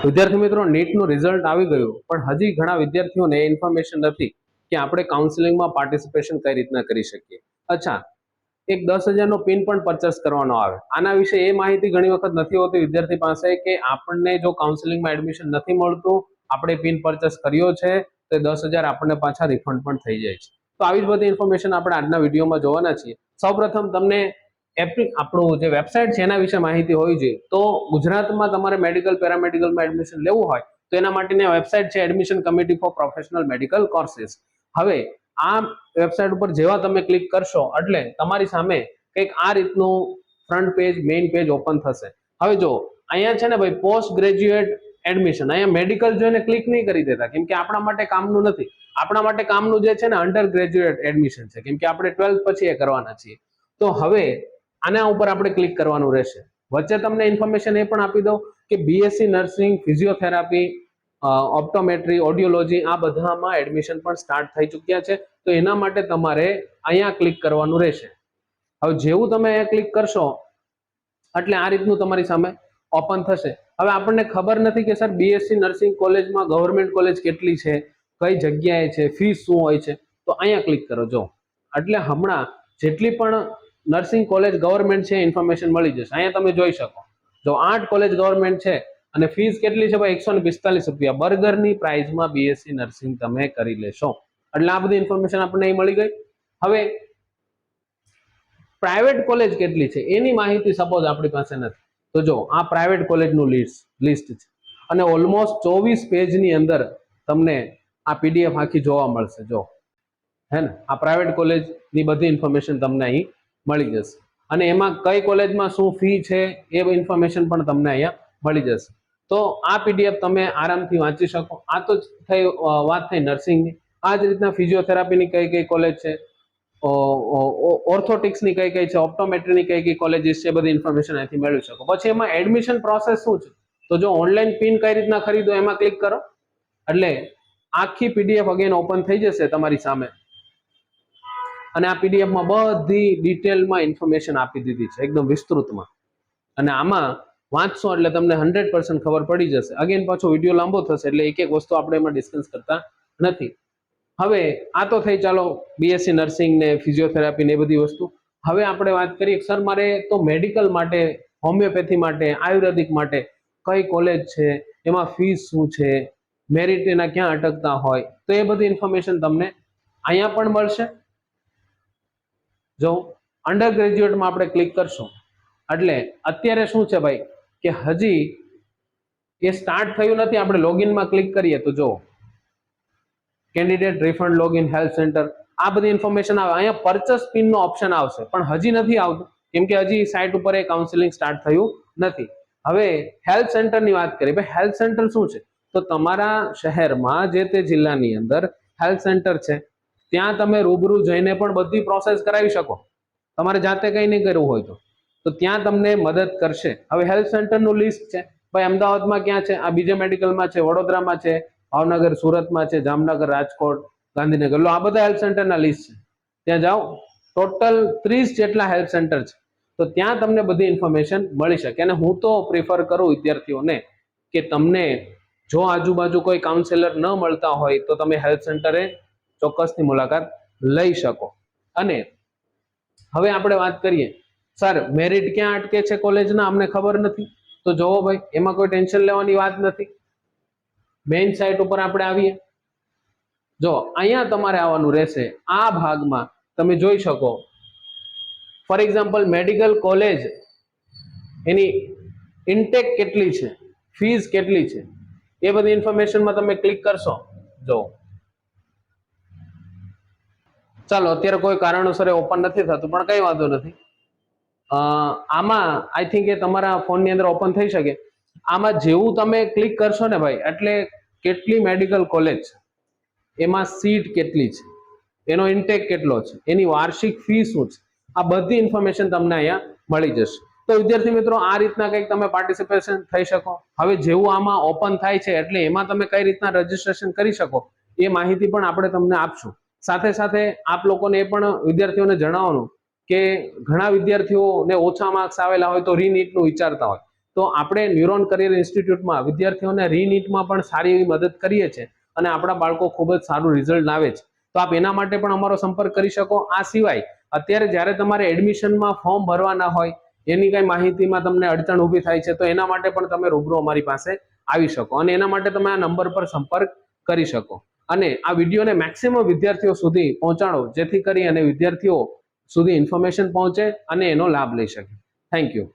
વિદ્યાર્થી મિત્રો, નીટનું રિઝલ્ટ આવી ગયું, પણ હજી ઘણા વિદ્યાર્થીઓને ઇન્ફોર્મેશન નથી કે આપણે કાઉન્સિલિંગમાં પાર્ટિસિપેશન કઈ રીતના કરી શકીએ. અચ્છા, એક 10,000 નો પિન પણ પરચેસ કરવાનો આવે. આના વિશે એ માહિતી ઘણી વખત નથી હોતી વિદ્યાર્થી પાસે કે આપણને જો કાઉન્સિલિંગમાં એડમિશન નથી મળતું, આપણે પિન પરચેસ કર્યો છે તો 10,000 આપણને પાછા રિફંડ પણ થઈ જાય છે. તો આવી જ બધી ઇન્ફોર્મેશન આપણે આજના વિડીયોમાં જોવાના છીએ. સૌપ્રથમ તમને આપણું જે વેબસાઇટ છે એના વિશે માહિતી હોવી જોઈએ. તો ગુજરાતમાં તમારે મેડિકલ પેરામેડિકલમાં એડમિશન લેવું હોય તો એના માટેની વેબસાઇટ છે admission committee four professional medical courses. હવે આ વેબસાઇટ ઉપર જેવા તમે ક્લિક કરશો એટલે તમારી સામે કંઈક આ રીતનું front page, main page open થશે. હવે જો અહીંયા છે ને ભાઈ, પોસ્ટ ગ્રેજ્યુએટ એડમિશન, અહીંયા મેડિકલ જોઈને ક્લિક નહીં કરી દેતા, કેમ કે આપણા માટે કામનું નથી. આપણા માટે કામનું જે છે ને અંડર ગ્રેજ્યુએટ એડમિશન છે, કેમ કે આપણે 12th પછી એ કરવાના છીએ. તો હવે આના ઉપર આપણે ક્લિક કરવાનું રહેશે. વચ્ચે તમને ઇન્ફોર્મેશન એ પણ આપી દઉં કે બીએસસી નર્સિંગ, ફિઝિયોથેરાપી, ઓપ્ટોમેટ્રી, ઓડિયોલોજી આ બધામાં એડમિશન પણ સ્ટાર્ટ થઈ ચૂક્યા છે. તો એના માટે તમારે અહીંયા ક્લિક કરવાનું રહેશે. હવે જેવું તમે અહીંયા ક્લિક કરશો એટલે આ રીતનું તમારી સામે ઓપન થશે. હવે આપણને ખબર નથી કે સર બીએસસી નર્સિંગ કોલેજમાં ગવર્મેન્ટ કોલેજ કેટલી છે, કઈ જગ્યાએ છે, ફીસ શું હોય છે. તો અહીંયા ક્લિક કરો. જો એટલે હમણાં જેટલી પણ નર્સિંગ કોલેજ ગવર્મેન્ટ છે ઇન્ફોર્મેશન મળી જશે. અહીંયા તમે જોઈ શકો, જો 8 કોલેજ ગવર્મેન્ટ છે અને ફીસ કેટલી છે ભાઈ? 145 રૂપિયા. બર્ગરની પ્રાઇસમાં બીએસસી નર્સિંગ તમે કરી લેશો. એટલે આ બધી ઇન્ફોર્મેશન આપણને અહીં મળી ગઈ. હવે પ્રાઇવેટ કોલેજ કેટલી છે એની માહિતી સપોઝ આપણી પાસે નથી, તો જો આ પ્રાઇવેટ કોલેજનું લિસ્ટ છે અને ઓલમોસ્ટ 24 પેજની અંદર તમને આ પીડીએફ આખી જોવા મળશે. જો હે ને, આ પ્રાઇવેટ કોલેજની બધી ઇન્ફોર્મેશન તમને અહીં મળી જશે અને એમાં કઈ કોલેજમાં શું ફી છે એ ઇન્ફોર્મેશન પણ તમને અહીંયા મળી જશે. તો આ પીડીએફ તમે આરામથી વાંચી શકો. આ તો થઈ વાત થઈ નર્સિંગની. આ જ રીતના ફિઝિયોથેરાપીની કઈ કઈ કોલેજ છે, ઓર્થોટિક્સની કઈ કઈ છે, ઓપ્ટોમેટ્રીની કઈ કઈ કોલેજીસ છે, બધી ઇન્ફોર્મેશન અહીંથી મેળવી શકો. પછી એમાં એડમિશન પ્રોસેસ શું છે, તો જો ઓનલાઈન પિન કઈ રીતના ખરીદો એમાં ક્લિક કરો એટલે આખી પીડીએફ અગેન ઓપન થઈ જશે તમારી સામે. અને આ પીડીએફમાં બધી ડિટેલમાં ઇન્ફોર્મેશન આપી દીધી છે એકદમ વિસ્તૃતમાં. અને આમાં વાંચશો એટલે તમને 100% ખબર પડી જશે. અગેન પાછો વિડીયો લાંબો થશે એટલે એક એક વસ્તુ આપણે એમાં ડિસ્કસ કરતા નથી. હવે આ તો થઈ ચાલો બીએસસી નર્સિંગ ને ફિઝિયોથેરાપી ને એ બધી વસ્તુ. હવે આપણે વાત કરીએ સર મારે તો મેડિકલ માટે, હોમિયોપેથી માટે, આયુર્વેદિક માટે કઈ કોલેજ છે, એમાં ફીસ શું છે, મેરિટ એના ક્યાં અટકતા હોય, તો એ બધી ઇન્ફોર્મેશન તમને અહીંયા પણ મળશે. જો અંડર ગ્રેજ્યુએટમાં આપણે ક્લિક કરશું એટલે અત્યારે શું છે ભાઈ કે હજી એ સ્ટાર્ટ થયું નથી. આપણે લોગિનમાં ક્લિક કરીએ તો જો candidate refund login health centre આ બધી ઇન્ફોર્મેશન આવે. અહીંયા પરચેસ પિન નો ઓપ્શન આવશે પણ હજી નથી આવતું કેમ કે હજી સાઇટ ઉપર એ કાઉન્સિલિંગ સ્ટાર્ટ થયું નથી. હવે હેલ્થ સેન્ટરની વાત કરીએ. ભાઈ હેલ્થ સેન્ટર શું છે, તો તમારા શહેરમાં જે તે જિલ્લાની અંદર હેલ્થ સેન્ટર છે ત્યાં તમે રૂબરૂ જઈને પણ બધી પ્રોસેસ કરાવી શકો. તમારે જાતે કંઈ નહીં કરવું હોય તો ત્યાં તમને મદદ કરશે. હવે હેલ્થ સેન્ટરનું લિસ્ટ છે ભાઈ, અમદાવાદમાં ક્યાં છે, આ બીજે મેડિકલમાં છે, વડોદરામાં છે, ભાવનગર, સુરતમાં છે, જામનગર, રાજકોટ, ગાંધીનગર, લો આ બધા હેલ્થ સેન્ટરના લિસ્ટ છે. ત્યાં જાઓ, ટોટલ 30 જેટલા હેલ્થ સેન્ટર છે. તો ત્યાં તમને બધી ઇન્ફોર્મેશન મળી શકે. અને હું તો પ્રિફર કરું વિદ્યાર્થીઓને કે તમને જો આજુબાજુ કોઈ કાઉન્સેલર ન મળતા હોય તો તમે હેલ્થ સેન્ટરે ચોક્કસની મુલાકાત લઈ શકો. અને હવે આપણે વાત કરીએ સર મેરિટ ક્યાં અટકે છે કોલેજના, અમને ખબર નથી. તો જોવો ભાઈ, એમાં કોઈ ટેન્શન લેવાની વાત નથી. મેઇન સાઇટ ઉપર આપણે આવીએ. જો અહીંયા તમારે આવવાનું રહેશે. આ ભાગમાં તમે જોઈ શકો for example medical college, any intake કેટલી છે, ફીસ કેટલી છે, એ બધી ઇન્ફોર્મેશનમાં તમે ક્લિક કરશો. જો ચાલો અત્યારે કોઈ કારણોસર ઓપન નથી થતું પણ કઈ વાંધો નથી. આમાં આઈ થિંક એ તમારા ફોનની અંદર ઓપન થઈ શકે. આમાં જેવું તમે ક્લિક કરશો ને ભાઈ એટલે કેટલી મેડિકલ કોલેજ છે, એમાં સીટ કેટલી છે, એનો ઇન્ટેક કેટલો છે, એની વાર્ષિક ફી શું છે, આ બધી ઇન્ફોર્મેશન તમને અહીંયા મળી જશે. તો વિદ્યાર્થી મિત્રો આ રીતના કંઈક તમે પાર્ટિસિપેશન થઈ શકો. હવે જેવું આમાં ઓપન થાય છે એટલે એમાં તમે કઈ રીતના રજીસ્ટ્રેશન કરી શકો એ માહિતી પણ આપણે તમને આપશું. સાથે સાથે આપ લોકોને એ પણ વિદ્યાર્થીઓને જણાવવાનું કે ઘણા વિદ્યાર્થીઓને ઓછા માર્ક્સ આવેલા હોય તો રીનીટનું વિચારતા હોય તો આપણે ન્યુરોન કરિયર ઇન્સ્ટિટ્યૂટમાં વિદ્યાર્થીઓને રીનીટમાં પણ સારી એવી મદદ કરીએ છીએ અને આપણા બાળકો ખૂબ જ સારું રિઝલ્ટ લાવે છે. તો આપ એના માટે પણ અમારો સંપર્ક કરી શકો. આ સિવાય અત્યારે જ્યારે તમારે એડમિશનમાં ફોર્મ ભરવાના હોય, એની કઈ માહિતીમાં તમને અડચણ ઊભી થાય છે, તો એના માટે પણ તમે રૂબરૂ અમારી પાસે આવી શકો અને એના માટે તમે આ નંબર પર સંપર્ક કરી શકો. અને આ વિડીયોને મેક્સિમમ વિદ્યાર્થીઓ સુધી પહોંચાડો, જેથી કરી અને વિદ્યાર્થીઓ સુધી ઇન્ફોર્મેશન પહોંચે અને એનો લાભ લઈ શકે. Thank you.